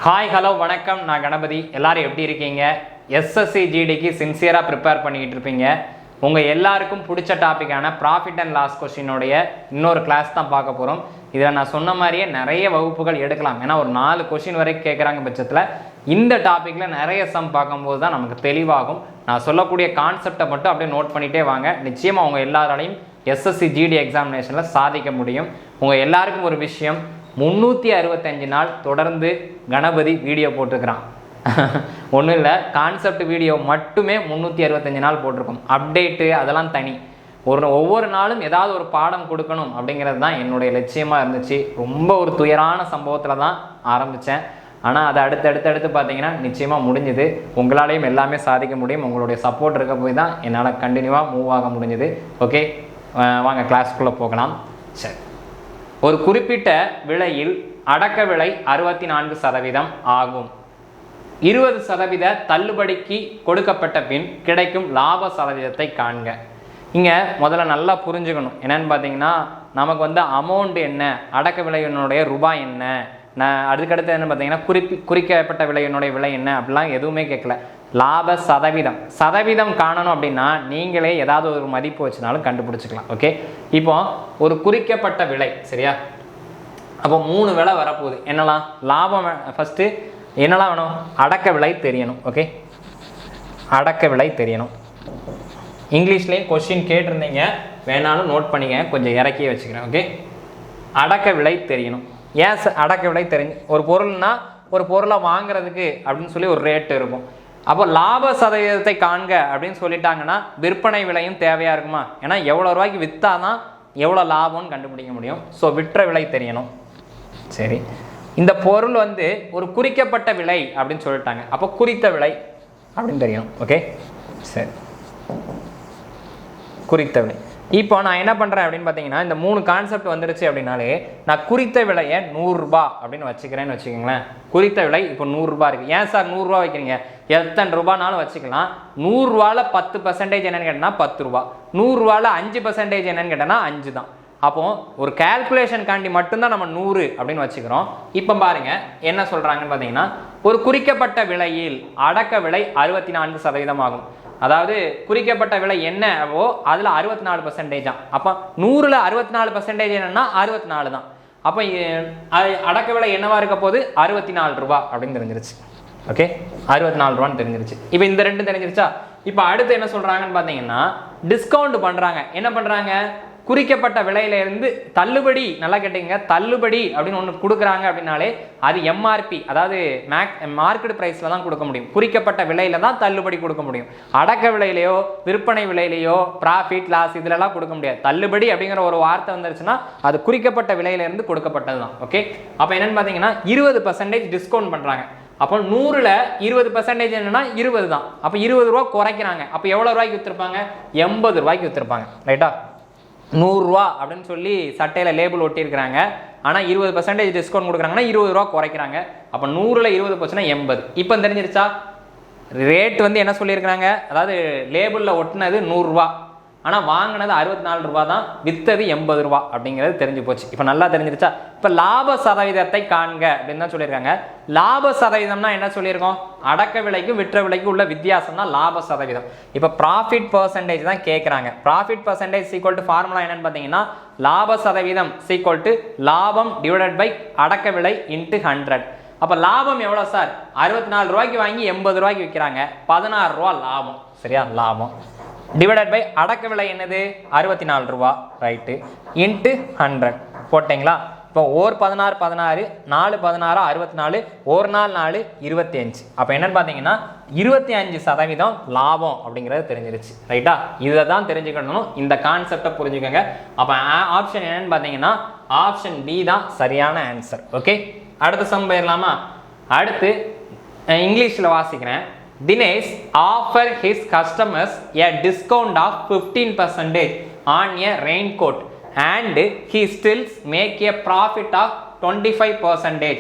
Hi hello வணக்கம். நான் கணபதி. எல்லாரும் எப்படி இருக்கீங்க? எஸ்எஸ்சி ஜிடிக்கு சின்சியராக ப்ரிப்பேர் பண்ணிக்கிட்டு இருப்பீங்க. உங்கள் எல்லாருக்கும் பிடிச்ச டாப்பிக்கான ப்ராஃபிட் அண்ட் லாஸ் கொஸ்டினுடைய இன்னொரு கிளாஸ் தான் பார்க்க போகிறோம். இதில் நான் சொன்ன மாதிரியே நிறைய வகுப்புகள் எடுக்கலாம். ஏன்னா ஒரு 4 கொஸ்டின் வரைக்கும் கேட்குறாங்க பட்சத்தில் இந்த டாப்பிக்கில் நிறைய சம் பார்க்கும்போது தான் நமக்கு தெளிவாகும். நான் சொல்லக்கூடிய கான்செப்டை மட்டும் அப்படியே நோட் பண்ணிகிட்டே வாங்க. நிச்சயமாக உங்கள் எல்லாராலையும் எஸ்எஸ்சி ஜிடி எக்ஸாமினேஷனில் சாதிக்க முடியும். உங்கள் எல்லாருக்கும் ஒரு விஷயம், 365 நாள் தொடர்ந்து கணபதி வீடியோ போட்டிருக்கிறான். ஒன்றும் இல்லை, கான்செப்ட் வீடியோ மட்டுமே 365 நாள் போட்டிருக்கோம். அப்டேட்டு அதெல்லாம் தனி. ஒவ்வொரு நாளும் ஏதாவது ஒரு பாடம் கொடுக்கணும் அப்படிங்கிறது தான் என்னுடைய லட்சியமாக இருந்துச்சு. ரொம்ப ஒரு துயரான சம்பவத்தில் தான் ஆரம்பித்தேன். ஆனால் அதை அடுத்து பார்த்தீங்கன்னா நிச்சயமாக முடிஞ்சுது. உங்களாலேயும் எல்லாமே சாதிக்க முடியும். உங்களுடைய சப்போர்ட் இருக்க போய் தான் என்னால் கண்டினியூவாக மூவ் ஆக முடிஞ்சுது. ஓகே, வாங்க கிளாஸ்க்குள்ளே போகலாம். சரி, ஒரு குறிப்பிட்ட விலையில் அடக்க விலை 64% ஆகும். 20% தள்ளுபடிக்கு கொடுக்கப்பட்ட பின் கிடைக்கும் லாப சதவீதத்தை காண்க. இங்கே முதல்ல நல்லா புரிஞ்சுக்கணும். என்னன்னு பார்த்தீங்கன்னா, நமக்கு அமௌண்ட் என்ன, அடக்க விலையினுடைய ரூபாய் என்ன, அதுக்கடுத்து என்ன பார்த்தீங்கன்னா குறிக்கப்பட்ட விலையினுடைய விலை என்ன அப்படிலாம் எதுவுமே கேட்கல. லாப சதவீதம் காணணும் அப்படின்னா நீங்களே ஏதாவது ஒரு மதிப்பு வச்சுனாலும் கண்டுபிடிச்சிக்கலாம். ஓகே, இப்போ ஒரு குறிக்கப்பட்ட விலை, சரியா? அப்போ 3 விலை வரப்போகுது. என்னலாம் லாபம்? ஃபஸ்ட்டு என்னெல்லாம் வேணும்? அடக்க விலை தெரியணும். ஓகே, அடக்க விலை தெரியணும். இங்கிலீஷ்லேயே கொஸ்டின் கேட்டிருந்தீங்க, வேணாலும் நோட் பண்ணிக்க, கொஞ்சம் இறக்கியே வச்சுக்கிறேன். ஓகே, அடக்க விலை தெரியணும். ஏன் அடக்க விலை தெரிஞ்சு, ஒரு பொருள்னா ஒரு பொருளை வாங்குறதுக்கு அப்படின்னு சொல்லி ஒரு ரேட்டு இருக்கும். அப்போ லாப சதவீதத்தை காண்க அப்படின்னு சொல்லிட்டாங்கன்னா விற்பனை விலையும் தேவையாக இருக்குமா? ஏன்னா எவ்வளோ ரூபாய்க்கு விற்றா தான் எவ்வளோ லாபம்னு கண்டுபிடிக்க முடியும். ஸோ விற்ற விலை தெரியணும். சரி, இந்த பொருள் ஒரு குறிக்கப்பட்ட விலை அப்படின்னு சொல்லிட்டாங்க. அப்போ குறித்த விலை அப்படின்னு தெரியணும். ஓகே, சரி, குறித்த விலை. இப்போ நான் என்ன பண்ணுறேன் அப்படின்னு பார்த்தீங்கன்னா, இந்த 3 கான்செப்ட் வந்துருச்சு அப்படின்னாலே நான் குறித்த விலையை 100 ரூபா அப்படின்னு வச்சுக்கிறேன்னு வச்சுக்கோங்களேன். குறித்த விலை இப்போ 100 ரூபா இருக்குது. ஏன் சார் 100 ரூபா வைக்கிறீங்க? எத்தனை ரூபானாலும் வச்சுக்கலாம். 100 ரூபாவில் 10% என்னன்னு கேட்டேன்னா 10 ரூபா. 100 ரூபாவில் 5% என்னன்னு கேட்டேன்னா 5 தான். அப்போ ஒரு கால்குலேஷனுக்காண்டி மட்டும்தான் நம்ம 100 அப்படின்னு வச்சுக்கிறோம். இப்போ பாருங்க என்ன சொல்றாங்கன்னு பார்த்தீங்கன்னா, ஒரு குறிக்கப்பட்ட விலையில் அடக்க விலை 64% ஆகும். அதாவது குறிக்கப்பட்ட விலை என்னவோ அதில் 64% தான். அப்போ 100ல் 64% என்னன்னா 64 தான். அப்போ அடக்க விலை என்னவா இருக்க போது? 64 ரூபா அப்படின்னு தெரிஞ்சிருச்சு. ஓகே, 64 ரூபான்னு தெரிஞ்சிருச்சு. இப்போ இந்த 2 தெரிஞ்சிருச்சா? இப்போ அடுத்து என்ன சொல்றாங்கன்னு பார்த்தீங்கன்னா, டிஸ்கவுண்ட் பண்றாங்க. என்ன பண்றாங்க? குறிக்கப்பட்ட விலையில இருந்து தள்ளுபடி, நல்லா கேட்டீங்க, தள்ளுபடி அப்படின்னு ஒன்று கொடுக்குறாங்க அப்படின்னாலே அது எம்ஆர்பி, அதாவது மார்க்கெட் ப்ரைஸில் தான் கொடுக்க முடியும். குறிக்கப்பட்ட விலையில தான் தள்ளுபடி கொடுக்க முடியும். அடக்க விலையிலையோ விற்பனை விலையிலையோ ப்ராஃபிட் லாஸ் இதிலெல்லாம் கொடுக்க முடியாது. தள்ளுபடி அப்படிங்கிற ஒரு வார்த்தை வந்துருச்சுன்னா அது குறிக்கப்பட்ட விலையிலேருந்து கொடுக்கப்பட்டது தான். ஓகே, அப்போ என்னன்னு பார்த்தீங்கன்னா 20% டிஸ்கவுண்ட் பண்ணுறாங்க. அப்போ 100ல் 20% என்னன்னா 20 தான். அப்போ 20 ரூபா குறைக்கிறாங்க. அப்போ எவ்வளோ ரூபாய்க்கு விற்றுருப்பாங்க? 80 ரூபாய்க்கு விற்றுருப்பாங்க. ரைட்டா? 100 ரூபா அப்படின்னு சொல்லி சட்டையில் லேபிள் ஒட்டியிருக்கிறாங்க. ஆனால் 20% டிஸ்கவுண்ட் கொடுக்குறாங்கன்னா 20 ரூபா குறைக்கிறாங்க. அப்போ 100ல் 20% 80. இப்போ தெரிஞ்சிருச்சா? ரேட் என்ன சொல்லியிருக்கிறாங்க? அதாவது லேபிளில் ஒட்டினது 100 ரூபா, ஆனால் வாங்கினது 64 ரூபா தான், விற்றது 80 ரூபா அப்படிங்கிறது தெரிஞ்சு போச்சு. இப்போ நல்லா தெரிஞ்சிருச்சா? இப்போ லாப சதவீதத்தை காண்க அப்படின்னு தான் சொல்லியிருக்காங்க. லாப சதவீதம்னா என்ன சொல்லியிருக்கோம்? அடக்க விலைக்கும் விற்ற விலைக்கும் உள்ள வித்தியாசம் தான் லாப சதவீதம். இப்போ ப்ராஃபிட் பர்சன்டேஜ் தான் கேட்குறாங்க. Profit percentage equal to formula என்னன்னு பார்த்தீங்கன்னா, லாப சதவீதம் ஈக்குவல் டு லாபம் டிவைடட் பை அடக்க விலை இன்ட்டு 100. அப்போ லாபம் எவ்வளோ சார்? 64 ரூபாய்க்கு வாங்கி 80 ரூபாய்க்கு விற்கிறாங்க, 16 ரூபா லாபம். சரியா? லாபம் டிவைடட் பை அடக்க விலை என்னது? 64 ரூபா. ரைட்டு, இன்ட்டு 100 போட்டிங்களா? இப்போ 16 16 4 16 64, 1 4 4 25. அப்போ என்னன்னு பார்த்தீங்கன்னா 25% லாபம் அப்படிங்கிறது தெரிஞ்சிருச்சு. ரைட்டா? இதை தான் தெரிஞ்சுக்கணும். இந்த கான்செப்டை புரிஞ்சுக்கோங்க. அப்போ ஆப்ஷன் என்னன்னு பார்த்தீங்கன்னா ஆப்ஷன் பி தான் சரியான ஆன்சர். ஓகே, அடுத்த சம் போயிடலாமா? அடுத்து இங்கிலீஷில் வாசிக்கிறேன். Dinesh offer his customers a discount of 15% on a raincoat and he still make a profit of 25%.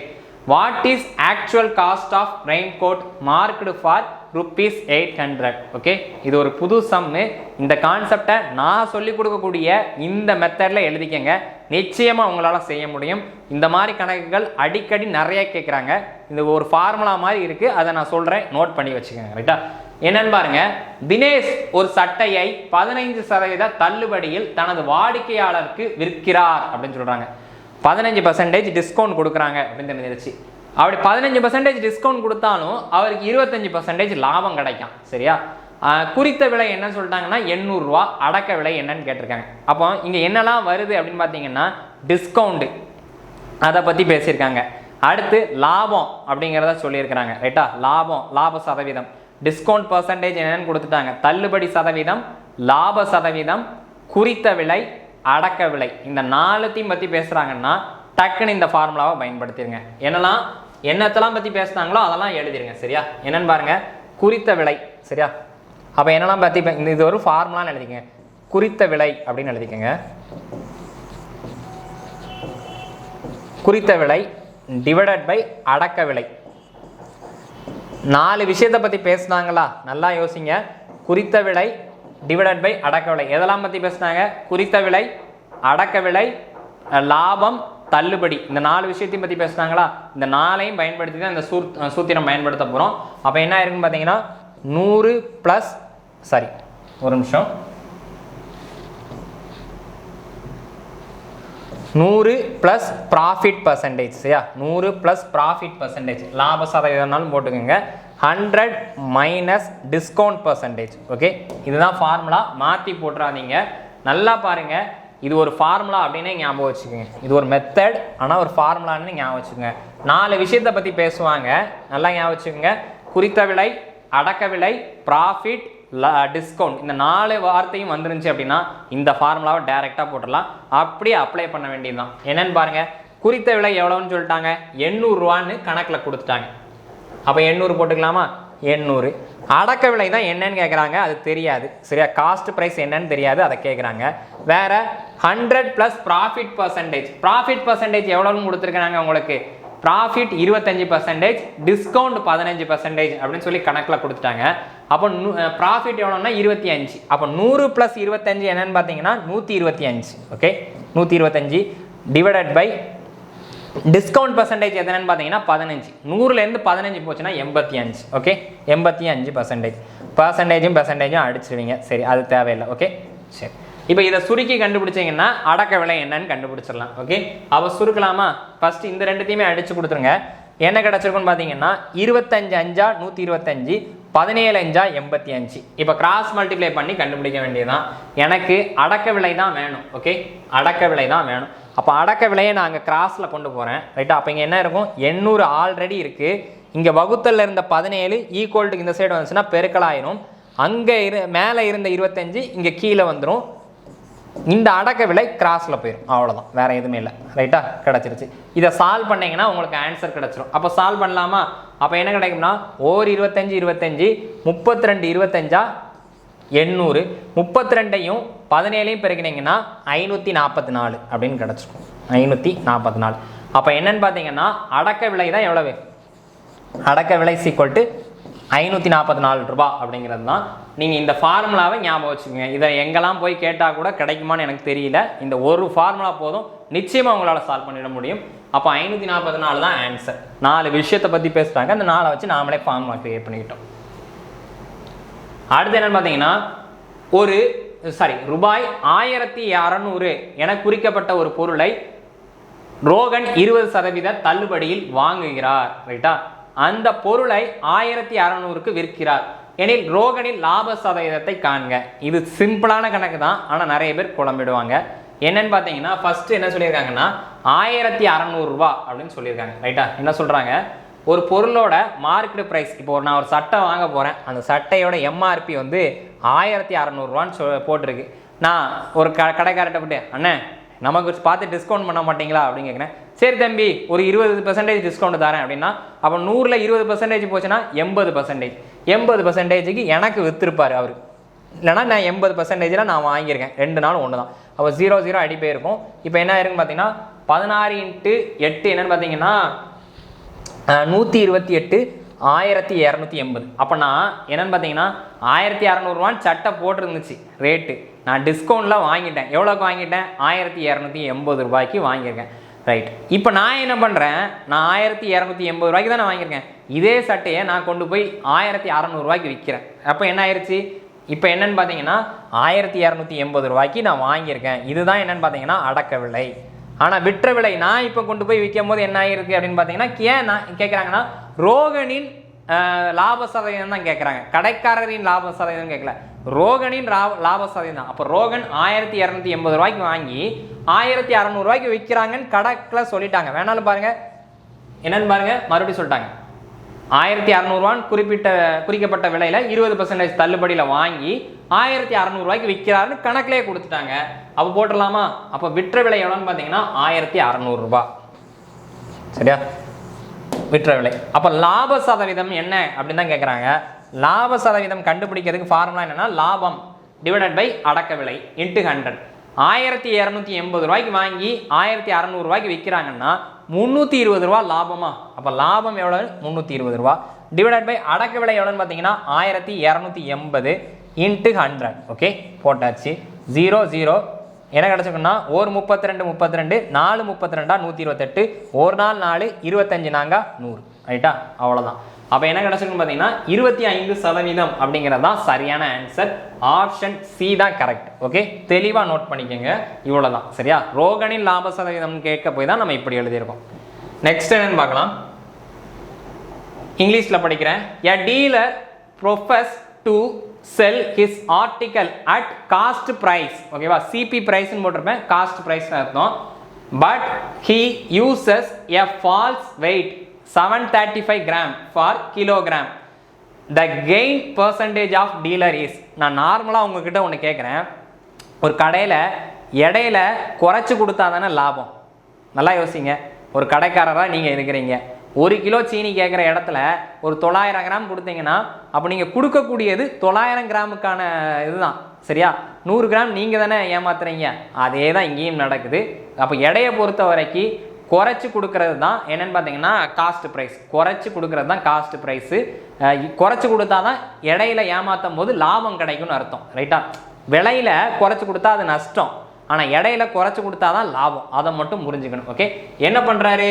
What is actual cost of raincoat marked for ₹800. Okay, இது ஒரு புது சம்மு. இந்த கான்செப்டை நான் சொல்லிக் கொடுக்கக்கூடிய இந்த மெத்தடில் எழுதிக்கங்க. நிச்சயமாக உங்களால் செய்ய முடியும். இந்த மாதிரி கணக்குகள் அடிக்கடி நிறைய கேட்குறாங்க. இது ஒரு ஃபார்முலா மாதிரி இருக்குது, அதை நான் சொல்கிறேன், நோட் பண்ணி வச்சுக்கோங்க. ரைட்டா? என்னன்னு பாருங்க. தினேஷ் ஒரு சட்டையை 15% தள்ளுபடியில் தனது வாடிக்கையாளருக்கு விற்கிறார் அப்படின்னு சொல்கிறாங்க. 15% டிஸ்கவுண்ட் கொடுக்குறாங்க அப்படின்னு தெரிஞ்சிருச்சு. அப்படி 15% டிஸ்கவுண்ட் கொடுத்தாலும் அவருக்கு 25% லாபம் கிடைக்கும். சரியா? குறித்த விலை என்னன்னு சொல்லிட்டாங்கன்னா ₹800. அடக்க விலை என்னன்னு கேட்டிருக்காங்க. அப்போ இங்கே என்னெல்லாம் வருது அப்படின்னு பார்த்தீங்கன்னா டிஸ்கவுண்டு, அதை பற்றி பேசியிருக்காங்க. அடுத்து லாபம் அப்படிங்கிறத சொல்லியிருக்கிறாங்க. ரைட்டா? லாப சதவீதம், டிஸ்கவுண்ட் பர்சன்டேஜ் என்னன்னு கொடுத்துட்டாங்க, தள்ளுபடி சதவீதம், லாப சதவீதம், குறித்த விலை, அடக்க விலை. இந்த 4த்தையும் பற்றி பேசுகிறாங்கன்னா டக்குன்னு இந்த ஃபார்முலாவை பயன்படுத்திடுங்க. என்னத்தெல்லாம் பற்றி பேசுனாங்களோ அதெல்லாம் எழுதிருங்க. சரியா? என்னன்னு பாருங்க. குறித்த விலை. சரியா? அப்போ என்னெல்லாம் பற்றி இது ஒரு ஃபார்முலான்னு எழுதிக்கங்க. குறித்த விலை அப்படின்னு எழுதிக்கங்க. குறித்த விலை டிவைடட் பை அடக்க விலை. 4 விஷயத்தை பற்றி பேசுனாங்களா? நல்லா யோசிங்க. குறித்த விலை டிவைடட் பை அடக்க விலை. எதெல்லாம் பற்றி பேசுனாங்க? குறித்த விலை, அடக்க விலை, லாபம், தள்ளுபடி. இந்த 4 விஷயத்தையும் பற்றி பேசுனாங்களா? இந்த 4ஐயும் பயன்படுத்தி தான் இந்த சூத்திரம் பயன்படுத்த போகிறோம். அப்போ என்ன இருக்குன்னு பார்த்தீங்கன்னா 100 ப்ளஸ் ஒரு நிமிஷம் 100 ப்ளஸ் ப்ராஃபிட் பர்சன்டேஜ். சரியா? 100 ப்ளஸ் ப்ராஃபிட் பர்சன்டேஜ், லாப சதவீதம்னாலும் போட்டுக்கோங்க. 100 மைனஸ் டிஸ்கவுண்ட் பர்சன்டேஜ். ஓகே, இதுதான் ஃபார்முலா. மாற்றி போட்டுறாதீங்க. நல்லா பாருங்கள். இது ஒரு ஃபார்முலா அப்படின்னு ஞாபகம் வச்சுக்கோங்க. இது ஒரு மெத்தட், ஆனால் ஒரு ஃபார்முலான்னு ஞாபகம் வச்சுக்கோங்க. 4 விஷயத்தை பற்றி பேசுவாங்க. நல்லா ஞாபகம் வச்சுக்கோங்க. குறித்த விலை, அடக்க விலை, ப்ராஃபிட், டிஸ்கவுண்ட். இந்த 4 வார்த்தையும் வந்துருந்துச்சு அப்படின்னா இந்த ஃபார்முலாவை டைரெக்டாக போட்டுடலாம். அப்படியே அப்ளை பண்ண வேண்டியதுதான். என்னன்னு பாருங்க. குறித்த விலை எவ்வளோன்னு சொல்லிட்டாங்க? ₹800 கணக்கில் கொடுத்துட்டாங்க. அப்போ 800 போட்டுக்கலாமா? 800. அடக்க விலை தான் என்னன்னு கேட்குறாங்க, அது தெரியாது. சரியா? காஸ்ட் ப்ரைஸ் என்னன்னு தெரியாது, அதை கேட்குறாங்க. வேற 100 plus profit percentage. Profit percentage எவ்வளோன்னு கொடுத்துருக்காங்க உங்களுக்கு? ப்ராஃபிட் 25%, டிஸ்கவுண்ட் 15% அப்படின்னு சொல்லி கணக்கில் கொடுத்துட்டாங்க. அப்போ ப்ராஃபிட் எவ்வளோன்னா 25. அப்போ 100 ப்ளஸ் 25 என்னன்னு பார்த்தீங்கன்னா 125. Okay, 125 divided by discount percentage எதுன்னு பார்த்தீங்கன்னா 15. 100லேருந்து 15 போச்சுன்னா 85. ஓகே, 85%. பர்சன்டேஜும் அடிச்சிடுவீங்க. சரி, அது தேவையில்லை. ஓகே, சரி. இப்போ இதை சுருக்கி கண்டுபிடிச்சிங்கன்னா அடக்க விலை என்னன்னு கண்டுபிடிச்சிடலாம். ஓகே, அப்போ சுருக்கலாமா? ஃபஸ்ட்டு இந்த 2த்தையுமே அடித்து கொடுத்துருங்க. என்ன கிடச்சிருக்குன்னு பார்த்தீங்கன்னா 25 5 125, 17 5 85. இப்போ கிராஸ் மல்டிப்ளை பண்ணி கண்டுபிடிக்க வேண்டியதுதான். எனக்கு அடக்க விலை தான் வேணும். ஓகே, அடக்க விலை தான் வேணும். அப்போ அடக்க விலையை நான் அங்கே கிராஸில் கொண்டு போகிறேன். ரைட்டா? அப்போ இங்கே என்ன இருக்கும்? 800 ஆல்ரெடி இருக்குது. இங்கே வகுத்தலில் இருந்த 17 ஈக்குவல்ட்டுக்கு இந்த சைடு வந்துச்சுன்னா பெருக்கலாயிரும். அங்கே மேலே இருந்த 25 இங்கே கீழே வந்துடும். இந்த அடக்க விலை கிராஸில் போயிடும். அவ்வளோதான், வேறு எதுவுமே இல்லை. ரைட்டா? கிடச்சிருச்சு. இதை சால்வ் பண்ணிங்கன்னா உங்களுக்கு ஆன்சர் கிடச்சிரும். அப்போ சால்வ் பண்ணலாமா? அப்போ என்ன கிடைக்கும்னா 25 25 32 25 800. 32ஐயும் 17ஐயும் பெருக்கினீங்கன்னா 544 அப்படின்னு கிடச்சிருக்கும். 544. அப்போ என்னன்னு பார்த்தீங்கன்னா அடக்க விலை தான் எவ்வளவு? அடக்க விலை ஈக்குவல் டு ₹544 அப்படிங்கிறது தான். நீங்கள் இந்த ஃபார்முலாவை ஞாபகம் வச்சுக்கோங்க. இதை எங்கெல்லாம் போய் கேட்டால் கூட கிடைக்குமான்னு எனக்கு தெரியல. இந்த ஒரு ஃபார்முலா போதும், நிச்சயமாக உங்களால் சால்வ் பண்ணிட முடியும். அப்போ 544 தான் ஆன்சர். 4 விஷயத்தை பற்றி பேசுகிறாங்க. அந்த 4 வச்சு நாமளே ஃபார்முலா கிரியேட் பண்ணிக்கிட்டோம். அடுத்து என்னன்னு பார்த்தீங்கன்னா ரூபாய் 1600 என குறிக்கப்பட்ட ஒரு பொருளை ரோகன் 20% தள்ளுபடியில் வாங்குகிறார். ரைட்டா? அந்த பொருளை 1600க்கு விற்கிறார் எனில் ரோகனின் லாப சதவீதத்தை காண்க. இது சிம்பிளான கணக்கு தான், ஆனால் நிறைய பேர் குழம்பிடுவாங்க. என்னன்னு பார்த்தீங்கன்னா ஃபர்ஸ்ட் என்ன சொல்லியிருக்காங்கன்னா ₹1600 அப்படின்னு சொல்லியிருக்காங்க. ரைட்டா? என்ன சொல்கிறாங்க? ஒரு பொருளோட மார்க்கெட் ப்ரைஸ், இப்போ நான் ஒரு சட்டை வாங்க போகிறேன், அந்த சட்டையோட எம்ஆர்பி வந்து ₹1600 போட்டிருக்கு. நான் ஒரு கடைக்காரர்கிட்ட போட்டு, அண்ணே நமக்கு பார்த்து டிஸ்கவுண்ட் பண்ண மாட்டீங்களா அப்படின்னு கேட்குறேன். சரி தம்பி, ஒரு 20% டிஸ்கவுண்ட் தரேன் அப்படின்னா, அப்போ 100ல் 20% போச்சுன்னா 80%. 80%க்கு எனக்கு விற்றுருப்பார் அவர். இல்லைனா நான் 80%ல் நான் வாங்கியிருக்கேன். 2 நாள் ஒன்று தான். அப்போ 0 0 அடி போயிருக்கும். இப்போ என்ன ஆயிருக்குன்னு பார்த்தீங்கன்னா 16 × 8 என்னன்னு பார்த்தீங்கன்னா 128. 1280. அப்போ நான் என்னன்னு பார்த்தீங்கன்னா 1600 சட்டை போட்டிருந்துச்சு ரேட்டு, நான் டிஸ்கவுண்ட்டில் வாங்கிட்டேன். எவ்வளோக்கு வாங்கிட்டேன்? 1280 ரூபாய்க்கு வாங்கியிருக்கேன். ரைட். இப்போ நான் என்ன பண்ணுறேன், நான் 1280 ரூபாய்க்கு தான் நான் வாங்கியிருக்கேன். இதே சட்டையை நான் கொண்டு போய் 1600 ரூபாய்க்கு விற்கிறேன். அப்போ என்ன ஆயிடுச்சு? இப்போ என்னன்னு பார்த்தீங்கன்னா 1280 ரூபாய்க்கு நான் வாங்கியிருக்கேன். இதுதான் என்னன்னு பார்த்தீங்கன்னா அடக்க விலை. ஆனால் விற்ற விலை நான் இப்போ கொண்டு போய் விற்கும் போது என்ன ஆயிருக்கு அப்படின்னு பார்த்தீங்கன்னா, ஏன் நான் கேட்குறாங்கன்னா ரோகனின் லாப சதவீதம் தான் கேட்குறாங்க, கடைக்காரரின் லாப சதவீதம் கேட்கல, ரோகனின் லாப சதவீதம் தான். அப்போ ரோகன் 1280 ரூபாய்க்கு வாங்கி 1600 ரூபாய்க்கு விற்கிறாங்கன்னு கணக்கில் சொல்லிட்டாங்க. வேணாலும் பாருங்க, என்னன்னு பாருங்க, மறுபடியும் சொல்லிட்டாங்க 1600 குறிக்கப்பட்ட விலையில 20% தள்ளுபடியில் வாங்கி 1600 ரூபாய்க்கு விற்கிறாருன்னு கணக்கிலே கொடுத்துட்டாங்க. அப்போ போட்டுடலாமா? அப்போ விற்ற விலை எவ்வளோன்னு பார்த்தீங்கன்னா 1600 ரூபாய். சரியா? விற்ற விலை. அப்போ லாப சதவீதம் என்ன அப்படின்னு தான் கேட்குறாங்க. லாப சதவீதம் கண்டுபிடிக்கிறதுக்கு ஃபார்முலா என்னன்னா, லாபம் டிவைடட் பை அடக்க விலை இன்ட்டு 100. 1280 ரூபாய்க்கு வாங்கி 1600 ரூபாய்க்கு விற்கிறாங்கன்னா 320 ரூபா லாபமா? அப்போ லாபம் எவ்வளோ? 320 ரூபா டிவைடட் பை அடக்க விலை எவ்வளோன்னு பார்த்தீங்கன்னா 1280 இன்ட்டு 100. ஓகே, போட்டாச்சு. 0 0 என்ன கிடச்சிருக்குன்னா, ஒரு 32 32 4 32 128, ஒரு நாள் 4 25 நாங்க 100. ரைட்டா? அவ்வளோதான். அப்போ என்ன கிடச்சிருக்குன்னு பார்த்தீங்கன்னா 25% அப்படிங்கிறது தான் சரியான ஆன்சர். ஆப்ஷன் சி தான் கரெக்ட். ஓகே, தெளிவாக நோட் பண்ணிக்கோங்க. இவ்வளோ தான். சரியா? ரோகனின் லாப சதவீதம் கேட்க போய் தான் நம்ம இப்படி எழுதியிருக்கோம். நெக்ஸ்ட் என்னன்னு பார்க்கலாம். இங்கிலீஷில் படிக்கிறேன். A dealer professes to sell his article at cost price. ஓகேவா? சிபி ப்ரைஸ்ன்னு போட்டிருப்பேன், காஸ்ட் ப்ரைஸ் அர்த்தம். But he uses a false weight 735 gram for kilogram. The gain percentage of dealer is. நான் நார்மலாக உங்ககிட்ட ஒன்று கேட்குறேன். ஒரு கடையில் எடையில குறைச்சி கொடுத்தா தானே லாபம். நல்லா யோசிங்க. ஒரு கடைக்காரராக நீங்கள் இருக்கிறீங்க. 1 கிலோ சீனி கேட்குற இடத்துல ஒரு 900 கிராம் கொடுத்தீங்கன்னா அப்போ நீங்கள் கொடுக்கக்கூடியது 900 கிராமுக்கான இதுதான். சரியா? 100 கிராம் நீங்கள் தானே ஏமாத்துறீங்க. அதே தான் இங்கேயும் நடக்குது. அப்போ எடையை பொறுத்த வரைக்கும் குறைச்சி கொடுக்கறது தான் என்னன்னு பார்த்தீங்கன்னா காஸ்ட் ப்ரைஸ். குறைச்சி கொடுக்கறது தான் காஸ்ட் ப்ரைஸு. குறைச்சி கொடுத்தா தான் இடையில ஏமாற்றும் போது லாபம் கிடைக்கும்னு அர்த்தம். ரைட்டா? விலையில் குறைச்சி கொடுத்தா அது நஷ்டம், ஆனால் இடையில குறைச்சி கொடுத்தா தான் லாபம். அதை மட்டும் புரிஞ்சுக்கணும். ஓகே, என்ன பண்ணுறாரு,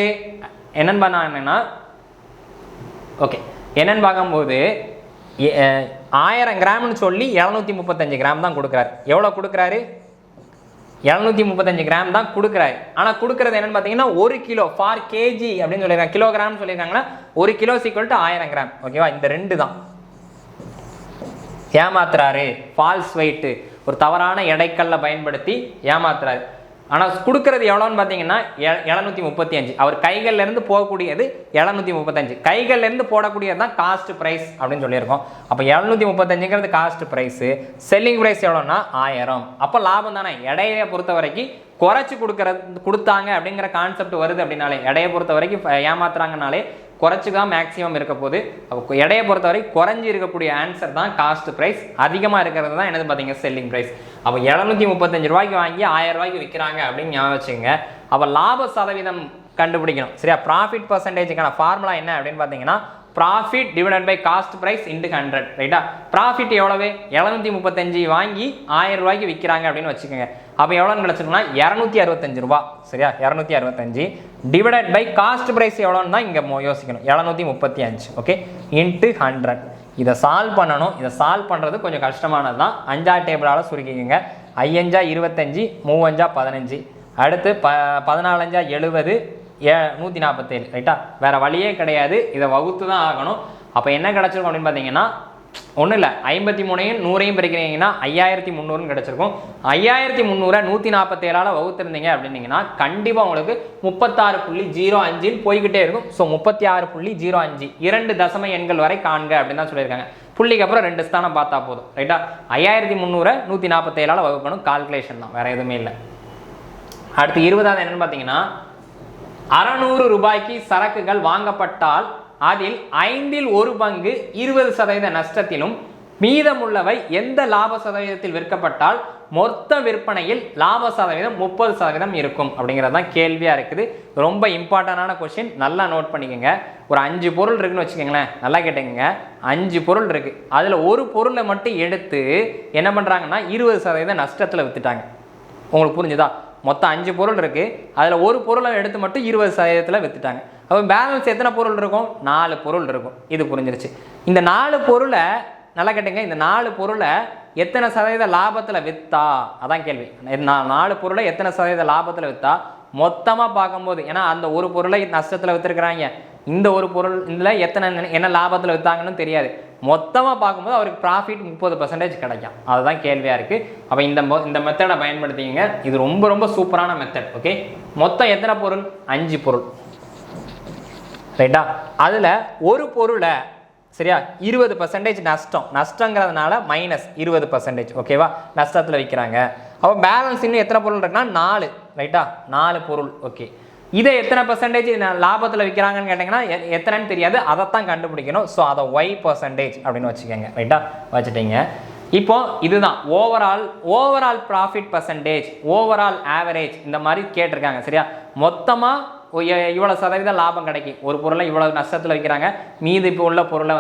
என்னன்னு பண்ணாங்கன்னா, ஓகே என்னன்னு பார்க்கும்போது 1000 கிராம்னு சொல்லி 735 கிராம் தான் கொடுக்குறாரு. எவ்வளோ கொடுக்குறாரு? 735 கிராம் தான் கொடுக்குறாரு. ஆனால் கொடுக்குறது என்னன்னு பார்த்தீங்கன்னா 1 கிலோ ஃபார் கேஜி அப்படின்னு சொல்லியிருக்காங்க. கிலோகிராம் சொல்லியிருக்காங்கன்னா 1 கிலோ ஈக்குவல் டு 1000 கிராம். ஓகேவா? இந்த ரெண்டு தான் ஏமாத்துறாரு. ஃபால்ஸ் வெயிட்டு, ஒரு தவறான எடைக்கல்ல பயன்படுத்தி ஏமாத்துறாரு. ஆனால் கொடுக்கறது எவ்வளோன்னு பார்த்தீங்கன்னா 735. அவர் கைகள்லேருந்து போகக்கூடியது 735. கைகள்லேருந்து போடக்கூடியது தான் காஸ்ட் ப்ரைஸ் அப்படின்னு சொல்லியிருக்கோம். அப்போ 735ங்கிறது காஸ்ட் ப்ரைஸு. செல்லிங் ப்ரைஸ் எவ்வளோன்னா 1000. அப்போ லாபம் தானே. எடையை பொறுத்த வரைக்கும் குறைச்சி கொடுத்தாங்க அப்படிங்கிற கான்செப்ட் வருது. அப்படின்னாலே எடையை பொறுத்த வரைக்கும் ஏமாத்துறாங்கனாலே குறைச்சி தான் மேக்ஸிமம் இருக்க போகுது. அப்போ எடையை பொறுத்தவரை குறைஞ்சி இருக்கக்கூடிய ஆன்சர் தான் காஸ்ட் ப்ரைஸ். அதிகமாக இருக்கிறது தான் என்னது பார்த்தீங்க செல்லிங் ப்ரைஸ். அப்போ 735 ரூபாய்க்கு வாங்கி 1000 ரூபாய்க்கு விற்கிறாங்க அப்படின்னு ஞாபகம் வச்சுங்க. அப்போ லாப சதவீதம் கண்டுபிடிக்கணும். சரியா? ப்ராஃபிட் பர்சன்டேஜுக்கான ஃபார்முலா என்ன அப்படின்னு பார்த்தீங்கன்னா, profit divided by cost price into 100. ரைட்டா? ப்ராஃபிட் எவ்வளவு? 735 வாங்கி 1000 ரூபாய்க்கு விற்கிறாங்க அப்படின்னு வச்சுக்கோங்க. அப்போ எவ்வளோன்னு கிடச்சிருக்குன்னா 265 ரூபா. சரியா? 265 டிவைடட் பை காஸ்ட் ப்ரைஸ் எவ்வளோன்னு தான் இங்கே யோசிக்கணும். 735. Okay, into 100. இதை சால்வ் பண்ணணும். இதை சால்வ் பண்ணுறது கொஞ்சம் கஷ்டமானது தான். 5 டேபிளால் சுருக்கிக்கோங்க. 5 25, 3 15, அடுத்து 14 70, 147. ரைட்டா? வேறு வழியே கிடையாது. இதை வகுத்து தான் ஆகணும். அப்போ என்ன கிடச்சிருக்கும் அப்படின்னு பார்த்தீங்கன்னா, ஒன்றும் இல்லை, 53ஐயும் 100ஐயும் பிரிக்கிறீங்கன்னா 5300 கிடச்சிருக்கும். 5300 147ஆல் வகுத்துருந்தீங்க அப்படின்னீங்கன்னா கண்டிப்பாக உங்களுக்கு 36.05 போய்கிட்டே இருக்கும். ஸோ 36.05 2 தசம எண்கள் வரை காண்க அப்படின்னு தான் சொல்லியிருக்காங்க. புள்ளிக்கு அப்புறம் 2 ஸ்தானம் பார்த்தா போதும். ரைட்டா? 5300 147ஆல் வகுக்கணும். கால்குலேஷன் தான், வேறு எதுவுமே இல்லை. அடுத்து 20வது என்னன்னு பார்த்தீங்கன்னா, 600 ரூபாய்க்கு சரக்குகள் வாங்கப்பட்டால் அதில் 1/5 20% நஷ்டத்திலும் மீதமுள்ளவை எந்த லாப சதவீதத்தில் விற்கப்பட்டால் மொத்த விற்பனையில் லாப சதவீதம் 30% இருக்கும் அப்படிங்கிறது தான் கேள்வியாக இருக்குது. ரொம்ப இம்பார்ட்டண்டான கொஸ்டின், நல்லா நோட் பண்ணிக்கோங்க. ஒரு 5 பொருள் இருக்குன்னு வச்சுக்கோங்களேன், நல்லா கேட்டுக்கங்க. 5 பொருள் இருக்குது, அதில் ஒரு பொருளை மட்டும் எடுத்து என்ன பண்ணுறாங்கன்னா 20% நஷ்டத்தில் விற்றுட்டாங்க. உங்களுக்கு புரிஞ்சுதா? மொத்தம் 5 பொருள் இருக்குது, அதில் ஒரு பொருளை எடுத்து மட்டும் 20% விற்றுட்டாங்க. அப்போ பேலன்ஸ் எத்தனை பொருள் இருக்கும்? 4 பொருள் இருக்கும். இது புரிஞ்சிருச்சு. இந்த 4 பொருளை நல்லா கேட்டுங்க, இந்த 4 பொருளை எத்தனை சதவீத லாபத்தில் விற்றா, அதான் கேள்வி. 4 பொருளை எத்தனை சதவீத லாபத்தில் விற்றா மொத்தமாக பார்க்கும்போது, ஏன்னா அந்த ஒரு பொருளை நஷ்டத்தில் விற்றுருக்குறாங்க, இந்த ஒரு பொருள் இதில் என்ன லாபத்தில் விற்றாங்கன்னு தெரியாது. மொத்தமாக பார்க்கும்போது அவருக்கு ப்ராஃபிட் 30% கிடைக்கும். அதுதான் கேள்வியாக இருக்குது. அப்போ இந்த மெத்தடை பயன்படுத்திங்க. இது ரொம்ப ரொம்ப சூப்பரான மெத்தட். ஓகே, மொத்தம் எத்தனை பொருள்? 5 பொருள், ரைட்டா? அதில் ஒரு பொருளை சரியா 20% நஷ்டங்கிறதுனால -20%, ஓகேவா? நஷ்டத்தில் விற்கிறாங்க. அப்போ பேலன்ஸ் இன்னும் எத்தனை பொருள் இருக்குன்னா 4, ரைட்டா? 4 பொருள். ஓகே, இதை எத்தனை பர்சன்டேஜ் லாபத்தில் விற்கிறாங்கன்னு கேட்டிங்கன்னா எத்தனைன்னு தெரியாது, அதைத்தான் கண்டுபிடிக்கணும். ஸோ அதை Y% அப்படின்னு வச்சுக்கோங்க, ரைட்டா? வச்சுட்டீங்க. இப்போ இதுதான் overall profit percentage, overall average இந்த மாதிரி கேட்டிருக்காங்க. சரியா? மொத்தமாக இவ்வளோ சதவீத லாபம் கிடைக்கும், ஒரு பொருளை இவ்வளோ நஷ்டத்தில் விற்கிறாங்க, மீது இப்போ உள்ள பொருளை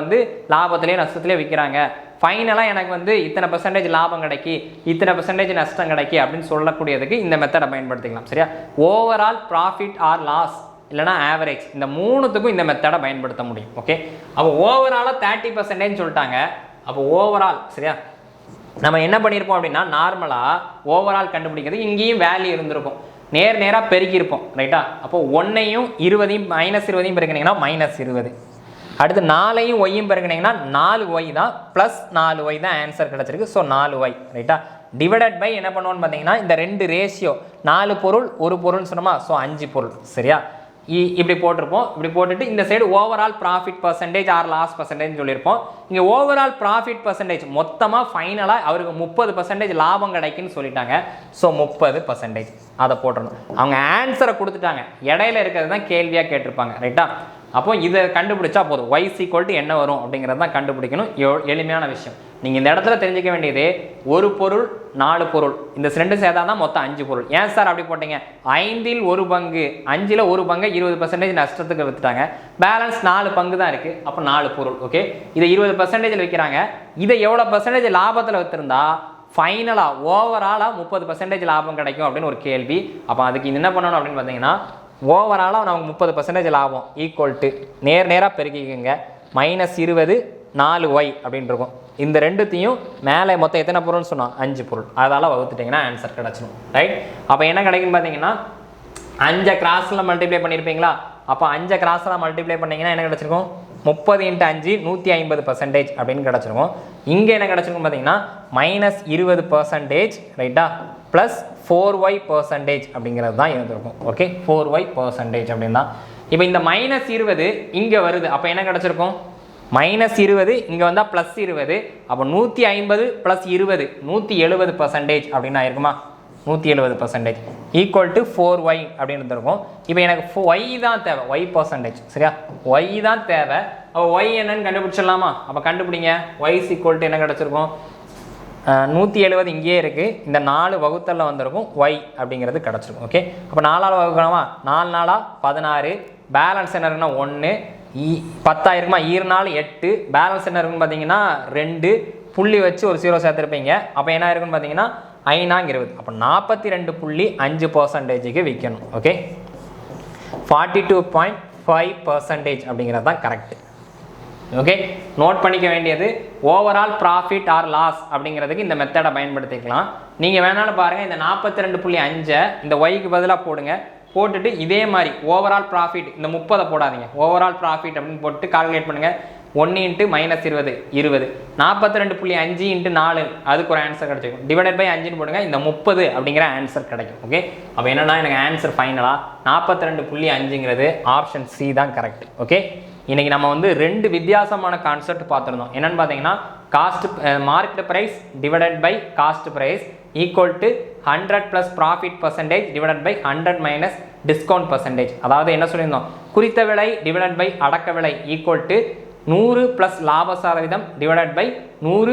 லாபத்திலே நஷ்டத்திலே விற்கிறாங்க, ஃபைனலாக எனக்கு இத்தனை % லாபம் கிடைக்கி, இத்தனை % நஷ்டம் கிடைக்கி அப்படின்னு சொல்லக்கூடியதுக்கு இந்த மெத்தடை பயன்படுத்திக்கலாம். சரியா? ஓவரால் ப்ராஃபிட் ஆர் லாஸ் இல்லைனா ஆவரேஜ், இந்த மூணுத்துக்கும் இந்த மெத்தடை பயன்படுத்த முடியும். ஓகே, அப்போ ஓவராலாக 30% சொல்லிட்டாங்க. அப்போ ஓவரால் சரியா நம்ம என்ன பண்ணியிருப்போம் அப்படின்னா, நார்மலாக ஓவரால் கண்டுபிடிக்கிறது இங்கேயும் வேல்யூ இருந்திருக்கும், நேராக பெருக்கியிருப்போம், ரைட்டா? அப்போ 1ஐயும் 20ஐயும் -20ஐயும் பெருக்கினீங்கன்னா -20, அடுத்து 4ஐயும் ஒய்யும் பெருக்கினீங்கன்னா 4y தான், +4y தான் ஆன்சர் கிடச்சிருக்கு. ஸோ 4y, ரைட்டா? டிவைடட் பை என்ன பண்ணுவோன்னு பார்த்தீங்கன்னா, இந்த 2 ரேஷியோ 4 பொருள் 1 பொருள்னு சொன்னோமா, ஸோ 5 பொருள். சரியா? இப்படி போட்டிருப்போம். இப்படி போட்டுட்டு இந்த side overall profit percentage or loss percentage சொல்லியிருப்போம். இங்கே ஓவரால் ப்ராஃபிட் பர்சன்டேஜ் மொத்தமாக ஃபைனலாக அவருக்கு 30% லாபம் கிடைக்குன்னு சொல்லிட்டாங்க. ஸோ 30% அதை போட்டுருணும். அவங்க ஆன்சரை கொடுத்துட்டாங்க, இடையில இருக்கிறது தான் கேள்வியாக கேட்டிருப்பாங்க, ரைட்டா? அப்போ இதை கண்டுபிடிச்சா போதும், y = என்ன வரும் அப்படிங்கிறது தான் கண்டுபிடிக்கணும். எளிமையான விஷயம். நீங்கள் இந்த இடத்துல தெரிஞ்சிக்க வேண்டியது, ஒரு பொருள் 4 பொருள், இந்த 2 சேர்த்தா தான் மொத்தம் 5 பொருள். ஏன் சார் அப்படி போட்டீங்க? 5இல் 1 பங்கு, 5ல் 1 பங்கு 20% நஷ்டத்துக்கு விற்றுட்டாங்க, பேலன்ஸ் 4 பங்கு தான் இருக்குது. அப்போ 4 பொருள். ஓகே, இதை 20% விற்கிறாங்க, இதை எவ்வளோ % லாபத்தில் விற்றுருந்தா ஃபைனலாக ஓவராலாக 30% லாபம் கிடைக்கும் அப்படின்னு ஒரு கேள்வி. அப்போ அதுக்கு என்ன பண்ணணும் அப்படின்னு பார்த்தீங்கன்னா, ஓவராலாக நமக்கு 30% லாபம் ஈக்குவல் நேராக பெருக்கிக்கோங்க, -20 4y அப்படின்னு இருக்கும். இந்த ரெண்டுத்தையும் மேலே மொத்தம் எத்தனை பொருள்னு சொன்னோம்? 5 பொருள். அதனால் வகுத்துட்டிங்கன்னா ஆன்சர் கிடச்சிடும், ரைட்? அப்போ என்ன கிடைக்குன்னு பார்த்தீங்கன்னா, 5 கிராஸில் மல்டிப்ளை பண்ணியிருப்பீங்களா? அப்போ 5 கிராஸில் மல்டிப்ளை பண்ணிங்கன்னா என்ன கிடச்சிருக்கும்? 30 × 5 150% அப்படின்னு கிடச்சிருக்கும். இங்கே என்ன கிடச்சிருக்கும் பார்த்தீங்கன்னா -20%, ரைட்டா? +4y% அப்படிங்கிறது தான் இருந்திருக்கும். ஓகே, 4y% அப்படின்னு தான். இப்போ இந்த -20 இங்கே வருது, அப்போ என்ன கிடச்சிருக்கும்? -20 இங்கே வந்தால் +20, அப்போ 150 + 20 170% அப்படின்னு ஆயிருக்குமா? 170% ஈக்குவல் டு 4y அப்படின்னு இருந்திருக்கும். இப்போ எனக்கு y தான் தேவை, y%. சரியா? y தான் தேவை. அப்போ y என்னன்னு கண்டுபிடிச்சிடலாமா? அப்போ கண்டுபிடிங்க. y = என்ன கிடச்சிருக்கும்? 170 இங்கேயே இருக்குது, இந்த 4 வகுத்தலில் வந்திருக்கும், y அப்படிங்கிறது கிடச்சிருக்கும். ஓகே, அப்போ 4ஆல் வகுக்கணுமா? 4 4 16, பேலன்ஸ் என்ன இருக்குன்னா 1, 10 ஆயிருக்குமா? 4 8, பேலன்ஸ் என்ன இருக்குன்னு பார்த்தீங்கன்னா 2, புள்ளி வச்சு ஒரு 0 சேர்த்துருப்பீங்க. அப்போ என்ன இருக்குன்னு பார்த்தீங்கன்னா 5 20, அப்போ 42.5%க்கு விற்கணும். ஓகே, 42.5% அப்படிங்கிறது தான் கரெக்ட். ஓகே, நோட் பண்ணிக்க வேண்டியது, ஓவரால் ப்ராஃபிட் ஆர் லாஸ் அப்படிங்கிறதுக்கு இந்த மெத்தடை பயன்படுத்திக்கலாம். நீங்கள் வேணாலும் பாருங்கள், இந்த 42.5 இந்த ஒய்க்கு பதிலாக போடுங்க, போட்டுட்டு இதே மாதிரி ஓவரால் ப்ராஃபிட் இந்த 30 போடாதீங்க, ஓவரால் ப்ராஃபிட் அப்படின்னு போட்டு கால்குலேட் பண்ணுங்கள். 1 × -20 20, 42.5 × 4 அதுக்கு ஒரு ஆன்சர் கிடைச்சிருக்கும். டிவைடட் பை 5ன்னு போடுங்க, இந்த 30 அப்படிங்கிற ஆன்சர் கிடைக்கும். ஓகே, அப்போ என்னன்னா எனக்கு ஆன்சர் ஃபைனலாக 42.5ங்கிறது ஆப்ஷன் சி தான் கரெக்ட். ஓகே, இன்றைக்கி நம்ம 2 வித்தியாசமான கான்செப்ட் பார்த்துருந்தோம். என்னென்னு பார்த்தீங்கன்னா, market price divided by cost price equal to 100 + profit percentage divided by 100 - discount percentage. அதாவது என்ன சொல்லியிருந்தோம்? குறித்த விலை டிவைடட் பை அடக்க விலை ஈக்குவல் டு 100 + லாப சதவீதம் டிவைடட் பை 100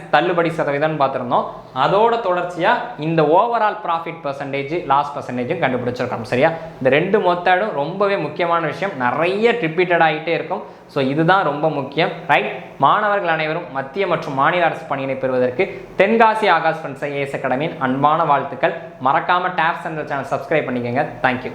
- தள்ளுபடி சதவீதம் பார்த்துருந்தோம். அதோட தொடர்ச்சியாக இந்த ஓவரால் ப்ராஃபிட் பர்சன்டேஜ் லாஸ் பர்சன்டேஜும் கண்டுபிடிச்சிருக்கோம். சரியா? இந்த 2 மெத்தடும் ரொம்பவே முக்கியமான விஷயம், நிறைய ரிப்பீட்டட் ஆகிட்டே இருக்கும். ஸோ இதுதான் ரொம்ப முக்கியம். ரைட், மாணவர்கள் அனைவரும் மத்திய மற்றும் மாநில அரசு பணியினை பெறுவதற்கு தென்காசி ஆகாஷ் ஃப்ரெண்ட்ஸ் ஐஏஎஸ் அகாடமியின் அன்பான வாழ்த்துக்கள். மறக்காம டேப்ஸ் என்ற சேனல் சப்ஸ்கிரைப் பண்ணிக்கோங்க. தேங்க்யூ.